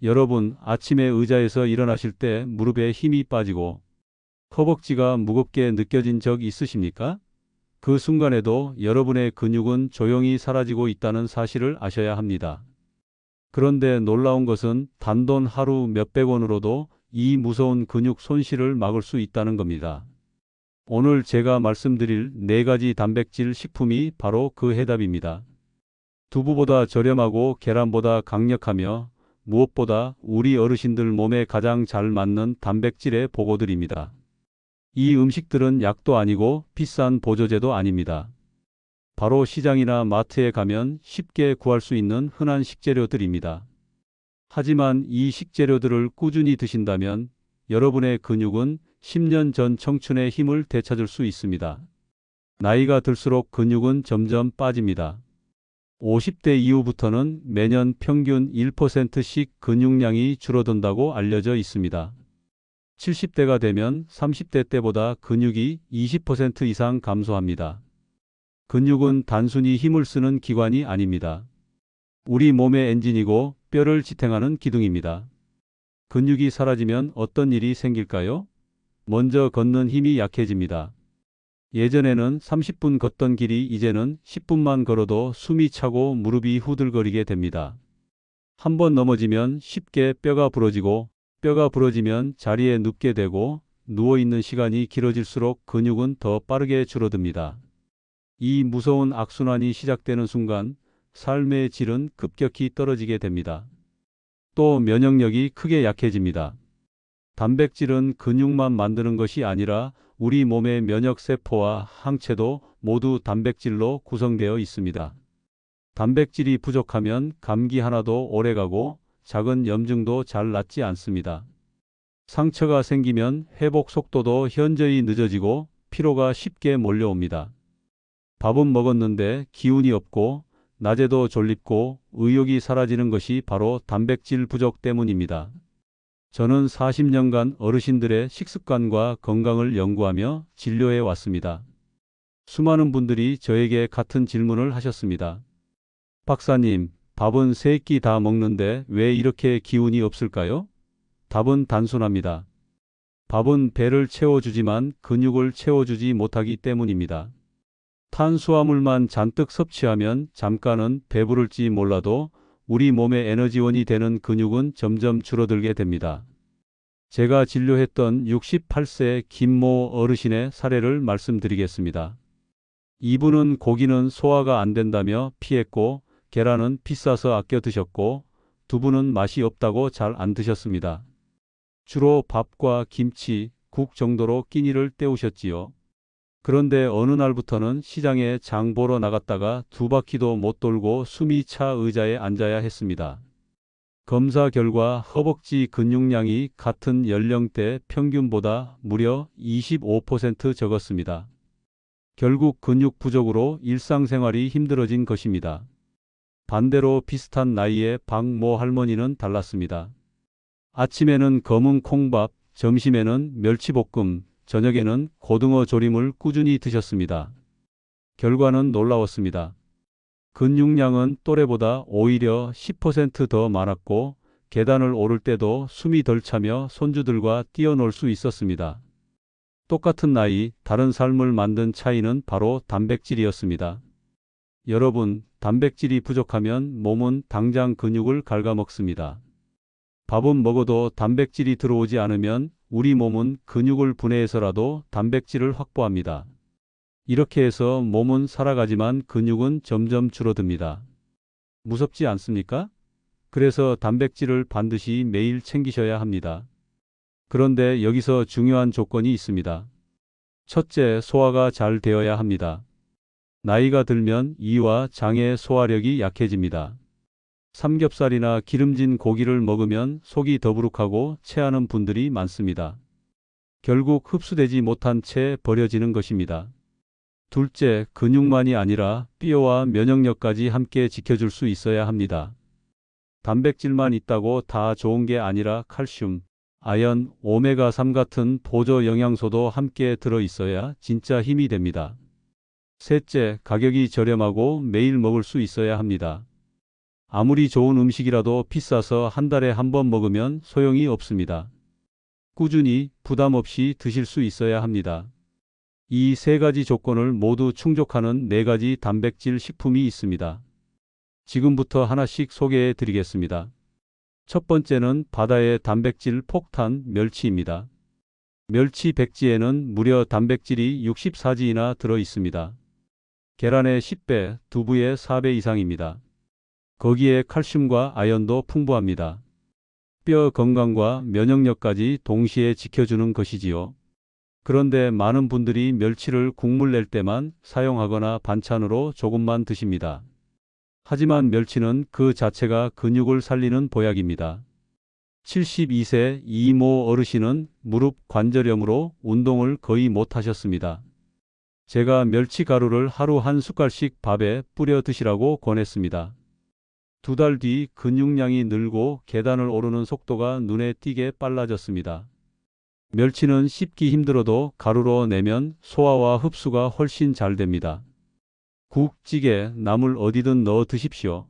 여러분, 아침에 의자에서 일어나실 때 무릎에 힘이 빠지고 허벅지가 무겁게 느껴진 적 있으십니까? 그 순간에도 여러분의 근육은 조용히 사라지고 있다는 사실을 아셔야 합니다. 그런데 놀라운 것은 단돈 하루 몇백 원으로도 이 무서운 근육 손실을 막을 수 있다는 겁니다. 오늘 제가 말씀드릴 4가지 단백질 식품이 바로 그 해답입니다. 두부보다 저렴하고 계란보다 강력하며 무엇보다 우리 어르신들 몸에 가장 잘 맞는 단백질의 보고드립니다. 이 음식들은 약도 아니고 비싼 보조제도 아닙니다. 바로 시장이나 마트에 가면 쉽게 구할 수 있는 흔한 식재료들입니다. 하지만 이 식재료들을 꾸준히 드신다면 여러분의 근육은 10년 전 청춘의 힘을 되찾을 수 있습니다. 나이가 들수록 근육은 점점 빠집니다. 50대 이후부터는 매년 평균 1%씩 근육량이 줄어든다고 알려져 있습니다. 70대가 되면 30대 때보다 근육이 20% 이상 감소합니다. 근육은 단순히 힘을 쓰는 기관이 아닙니다. 우리 몸의 엔진이고 뼈를 지탱하는 기둥입니다. 근육이 사라지면 어떤 일이 생길까요? 먼저 걷는 힘이 약해집니다. 예전에는 30분 걷던 길이 이제는 10분만 걸어도 숨이 차고 무릎이 후들거리게 됩니다. 한번 넘어지면 쉽게 뼈가 부러지고 뼈가 부러지면 자리에 눕게 되고 누워있는 시간이 길어질수록 근육은 더 빠르게 줄어듭니다. 이 무서운 악순환이 시작되는 순간 삶의 질은 급격히 떨어지게 됩니다. 또 면역력이 크게 약해집니다. 단백질은 근육만 만드는 것이 아니라 우리 몸의 면역세포와 항체도 모두 단백질로 구성되어 있습니다. 단백질이 부족하면 감기 하나도 오래가고 작은 염증도 잘 낫지 않습니다. 상처가 생기면 회복 속도도 현저히 늦어지고 피로가 쉽게 몰려옵니다. 밥은 먹었는데 기운이 없고 낮에도 졸립고 의욕이 사라지는 것이 바로 단백질 부족 때문입니다. 저는 40년간 어르신들의 식습관과 건강을 연구하며 진료해 왔습니다. 수많은 분들이 저에게 같은 질문을 하셨습니다. 박사님, 밥은 3끼 다 먹는데 왜 이렇게 기운이 없을까요? 답은 단순합니다. 밥은 배를 채워주지만 근육을 채워주지 못하기 때문입니다. 탄수화물만 잔뜩 섭취하면 잠깐은 배부를지 몰라도 우리 몸의 에너지원이 되는 근육은 점점 줄어들게 됩니다. 제가 진료했던 68세 김모 어르신의 사례를 말씀드리겠습니다. 이분은 고기는 소화가 안 된다며 피했고 계란은 비싸서 아껴 드셨고 두부는 맛이 없다고 잘 안 드셨습니다. 주로 밥과 김치, 국 정도로 끼니를 때우셨지요. 그런데 어느 날부터는 시장에 장 보러 나갔다가 2바퀴도 못 돌고 숨이 차 의자에 앉아야 했습니다. 검사 결과 허벅지 근육량이 같은 연령대 평균보다 무려 25% 적었습니다. 결국 근육 부족으로 일상생활이 힘들어진 것입니다. 반대로 비슷한 나이의 박모 할머니는 달랐습니다. 아침에는 검은 콩밥, 점심에는 멸치볶음, 저녁에는 고등어 조림을 꾸준히 드셨습니다. 결과는 놀라웠습니다. 근육량은 또래보다 오히려 10% 더 많았고 계단을 오를 때도 숨이 덜 차며 손주들과 뛰어놀 수 있었습니다. 똑같은 나이, 다른 삶을 만든 차이는 바로 단백질이었습니다. 여러분, 단백질이 부족하면 몸은 당장 근육을 갉아먹습니다. 밥은 먹어도 단백질이 들어오지 않으면 우리 몸은 근육을 분해해서라도 단백질을 확보합니다. 이렇게 해서 몸은 살아가지만 근육은 점점 줄어듭니다. 무섭지 않습니까? 그래서 단백질을 반드시 매일 챙기셔야 합니다. 그런데 여기서 중요한 조건이 있습니다. 첫째, 소화가 잘 되어야 합니다. 나이가 들면 이와 장의 소화력이 약해집니다. 삼겹살이나 기름진 고기를 먹으면 속이 더부룩하고 체하는 분들이 많습니다. 결국 흡수되지 못한 채 버려지는 것입니다. 둘째, 근육만이 아니라 뼈와 면역력까지 함께 지켜줄 수 있어야 합니다. 단백질만 있다고 다 좋은 게 아니라 칼슘, 아연, 오메가3 같은 보조 영양소도 함께 들어 있어야 진짜 힘이 됩니다. 셋째, 가격이 저렴하고 매일 먹을 수 있어야 합니다. 아무리 좋은 음식이라도 비싸서 한 달에 한 번 먹으면 소용이 없습니다. 꾸준히 부담 없이 드실 수 있어야 합니다. 이 세 가지 조건을 모두 충족하는 네 가지 단백질 식품이 있습니다. 지금부터 하나씩 소개해 드리겠습니다. 첫 번째는 바다의 단백질 폭탄 멸치입니다. 멸치 백지에는 무려 단백질이 64지나 들어 있습니다. 계란의 10배, 두부의 4배 이상입니다. 거기에 칼슘과 아연도 풍부합니다. 뼈 건강과 면역력까지 동시에 지켜주는 것이지요. 그런데 많은 분들이 멸치를 국물 낼 때만 사용하거나 반찬으로 조금만 드십니다. 하지만 멸치는 그 자체가 근육을 살리는 보약입니다. 72세 이모 어르신은 무릎 관절염으로 운동을 거의 못하셨습니다. 제가 멸치 가루를 하루 한 숟갈씩 밥에 뿌려 드시라고 권했습니다. 2달 뒤 근육량이 늘고 계단을 오르는 속도가 눈에 띄게 빨라졌습니다. 멸치는 씹기 힘들어도 가루로 내면 소화와 흡수가 훨씬 잘 됩니다. 국, 찌개, 나물 어디든 넣어 드십시오.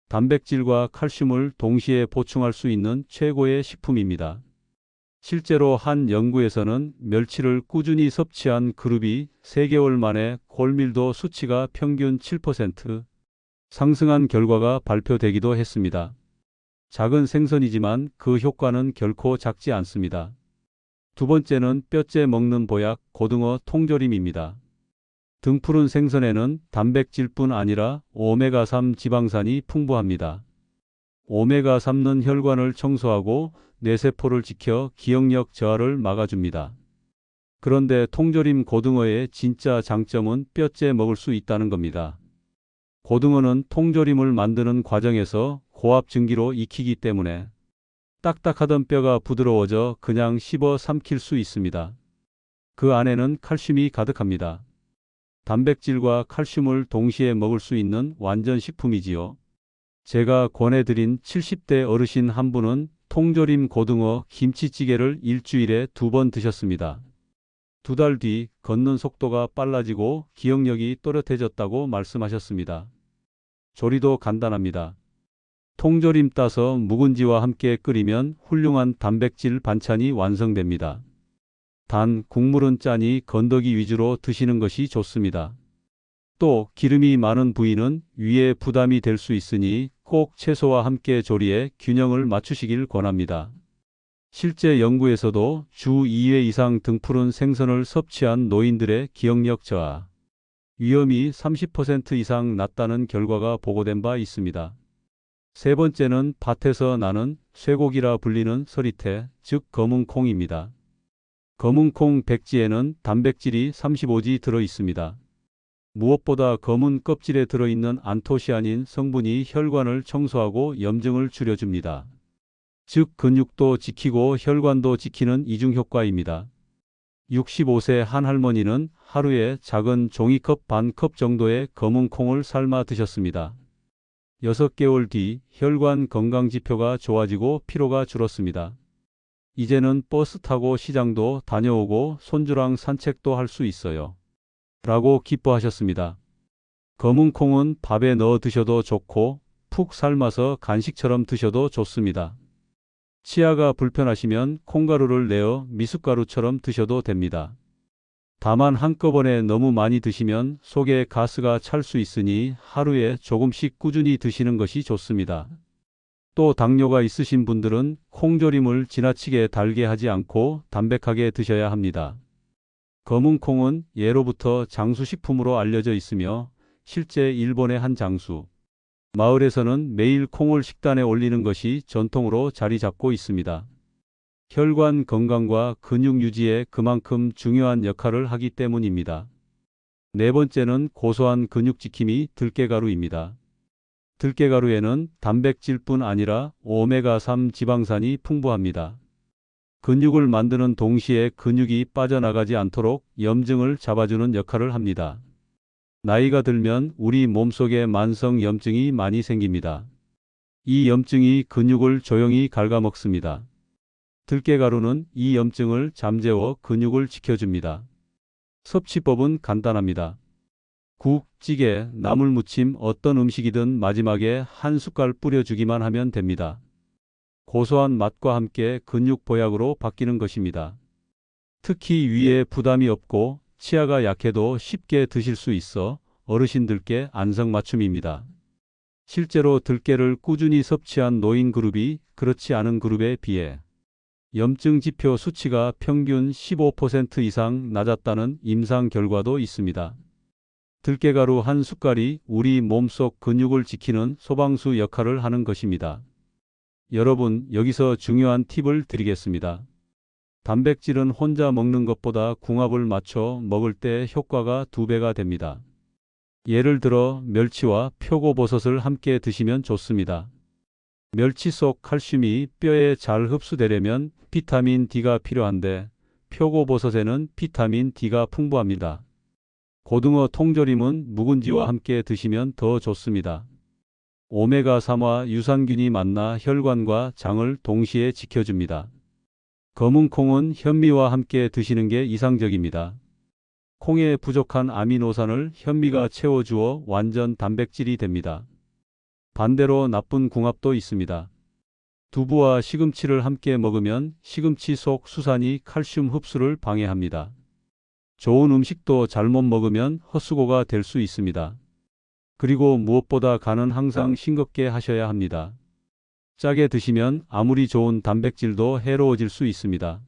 단백질과 칼슘을 동시에 보충할 수 있는 최고의 식품입니다. 실제로 한 연구에서는 멸치를 꾸준히 섭취한 그룹이 3개월 만에 골밀도 수치가 평균 7% 상승한 결과가 발표되기도 했습니다. 작은 생선이지만 그 효과는 결코 작지 않습니다. 두 번째는 뼈째 먹는 보약 고등어 통조림입니다. 등푸른 생선에는 단백질뿐 아니라 오메가3 지방산이 풍부합니다. 오메가3는 혈관을 청소하고 뇌세포를 지켜 기억력 저하를 막아줍니다. 그런데 통조림 고등어의 진짜 장점은 뼈째 먹을 수 있다는 겁니다. 고등어는 통조림을 만드는 과정에서 고압 증기로 익히기 때문에 딱딱하던 뼈가 부드러워져 그냥 씹어 삼킬 수 있습니다. 그 안에는 칼슘이 가득합니다. 단백질과 칼슘을 동시에 먹을 수 있는 완전 식품이지요. 제가 권해드린 70대 어르신 한 분은 통조림 고등어 김치찌개를 일주일에 2번 드셨습니다. 2달 뒤 걷는 속도가 빨라지고 기억력이 또렷해졌다고 말씀하셨습니다. 조리도 간단합니다. 통조림 따서 묵은지와 함께 끓이면 훌륭한 단백질 반찬이 완성됩니다. 단 국물은 짜니 건더기 위주로 드시는 것이 좋습니다. 또 기름이 많은 부위는 위에 부담이 될 수 있으니 꼭 채소와 함께 조리해 균형을 맞추시길 권합니다. 실제 연구에서도 주 2회 이상 등푸른 생선을 섭취한 노인들의 기억력 저하 위험이 30% 이상 낮다는 결과가 보고된 바 있습니다. 세 번째는 밭에서 나는 쇠고기라 불리는 서리태, 즉 검은 콩입니다. 검은 콩 백지에는 단백질이 35지 들어 있습니다. 무엇보다 검은 껍질에 들어있는 안토시아닌 성분이 혈관을 청소하고 염증을 줄여줍니다. 즉 근육도 지키고 혈관도 지키는 이중 효과입니다. 65세 한 할머니는 하루에 작은 종이컵 반 컵 정도의 검은 콩을 삶아 드셨습니다. 6개월 뒤 혈관 건강 지표가 좋아지고 피로가 줄었습니다. 이제는 버스 타고 시장도 다녀오고 손주랑 산책도 할 수 있어요. 라고 기뻐하셨습니다. 검은 콩은 밥에 넣어 드셔도 좋고 푹 삶아서 간식처럼 드셔도 좋습니다. 치아가 불편하시면 콩가루를 내어 미숫가루처럼 드셔도 됩니다. 다만 한꺼번에 너무 많이 드시면 속에 가스가 찰 수 있으니 하루에 조금씩 꾸준히 드시는 것이 좋습니다. 또 당뇨가 있으신 분들은 콩조림을 지나치게 달게 하지 않고 담백하게 드셔야 합니다. 검은 콩은 예로부터 장수식품으로 알려져 있으며 실제 일본의 한 장수 마을에서는 매일 콩을 식단에 올리는 것이 전통으로 자리 잡고 있습니다. 혈관 건강과 근육 유지에 그만큼 중요한 역할을 하기 때문입니다. 네 번째는 고소한 근육 지킴이 들깨가루입니다. 들깨가루에는 단백질뿐 아니라 오메가3 지방산이 풍부합니다. 근육을 만드는 동시에 근육이 빠져나가지 않도록 염증을 잡아주는 역할을 합니다. 나이가 들면 우리 몸속에 만성 염증이 많이 생깁니다. 이 염증이 근육을 조용히 갉아먹습니다. 들깨가루는 이 염증을 잠재워 근육을 지켜줍니다. 섭취법은 간단합니다. 국, 찌개, 나물무침 어떤 음식이든 마지막에 한 숟갈 뿌려주기만 하면 됩니다. 고소한 맛과 함께 근육 보약으로 바뀌는 것입니다. 특히 위에 부담이 없고 치아가 약해도 쉽게 드실 수 있어 어르신들께 안성맞춤입니다. 실제로 들깨를 꾸준히 섭취한 노인 그룹이 그렇지 않은 그룹에 비해 염증 지표 수치가 평균 15% 이상 낮았다는 임상 결과도 있습니다. 들깨가루 한 숟갈이 우리 몸속 근육을 지키는 소방수 역할을 하는 것입니다. 여러분, 여기서 중요한 팁을 드리겠습니다. 단백질은 혼자 먹는 것보다 궁합을 맞춰 먹을 때 효과가 2배가 됩니다. 예를 들어 멸치와 표고버섯을 함께 드시면 좋습니다. 멸치 속 칼슘이 뼈에 잘 흡수되려면 비타민 D가 필요한데 표고버섯에는 비타민 D가 풍부합니다. 고등어 통조림은 묵은지와 함께 드시면 더 좋습니다. 오메가3와 유산균이 만나 혈관과 장을 동시에 지켜줍니다. 검은 콩은 현미와 함께 드시는 게 이상적입니다. 콩에 부족한 아미노산을 현미가 채워주어 완전 단백질이 됩니다. 반대로 나쁜 궁합도 있습니다. 두부와 시금치를 함께 먹으면 시금치 속 수산이 칼슘 흡수를 방해합니다. 좋은 음식도 잘못 먹으면 헛수고가 될 수 있습니다. 그리고 무엇보다 간은 항상 싱겁게 하셔야 합니다. 짜게 드시면 아무리 좋은 단백질도 해로워질 수 있습니다.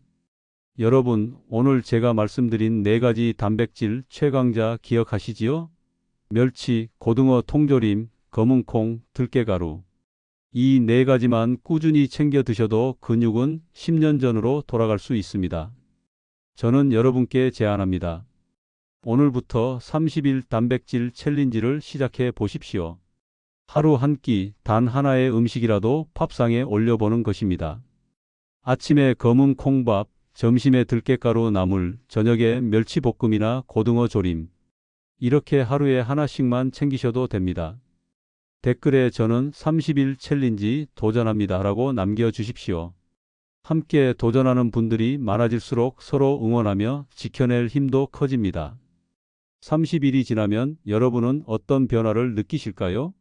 여러분, 오늘 제가 말씀드린 4가지 단백질 최강자 기억하시지요? 멸치, 고등어 통조림, 검은콩, 들깨가루. 이 4가지만 꾸준히 챙겨 드셔도 근육은 10년 전으로 돌아갈 수 있습니다. 저는 여러분께 제안합니다. 오늘부터 30일 단백질 챌린지를 시작해 보십시오. 하루 한 끼, 단 하나의 음식이라도 밥상에 올려보는 것입니다. 아침에 검은 콩밥, 점심에 들깨가루 나물, 저녁에 멸치볶음이나 고등어 조림. 이렇게 하루에 하나씩만 챙기셔도 됩니다. 댓글에 저는 30일 챌린지 도전합니다 라고 남겨주십시오. 함께 도전하는 분들이 많아질수록 서로 응원하며 지켜낼 힘도 커집니다. 30일이 지나면 여러분은 어떤 변화를 느끼실까요?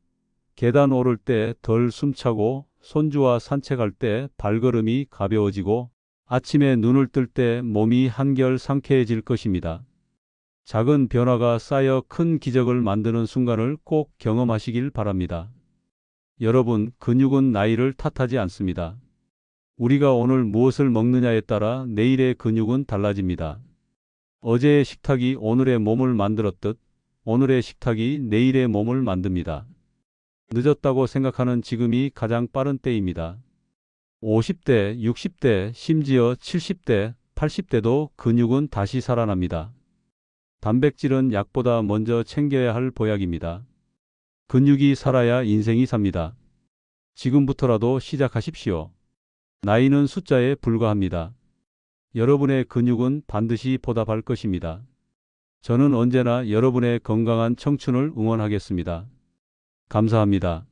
계단 오를 때 덜 숨차고 손주와 산책할 때 발걸음이 가벼워지고 아침에 눈을 뜰 때 몸이 한결 상쾌해질 것입니다. 작은 변화가 쌓여 큰 기적을 만드는 순간을 꼭 경험하시길 바랍니다. 여러분, 근육은 나이를 탓하지 않습니다. 우리가 오늘 무엇을 먹느냐에 따라 내일의 근육은 달라집니다. 어제의 식탁이 오늘의 몸을 만들었듯 오늘의 식탁이 내일의 몸을 만듭니다. 늦었다고 생각하는 지금이 가장 빠른 때입니다. 50대, 60대, 심지어 70대, 80대도 근육은 다시 살아납니다. 단백질은 약보다 먼저 챙겨야 할 보약입니다. 근육이 살아야 인생이 삽니다. 지금부터라도 시작하십시오. 나이는 숫자에 불과합니다. 여러분의 근육은 반드시 보답할 것입니다. 저는 언제나 여러분의 건강한 청춘을 응원하겠습니다. 감사합니다.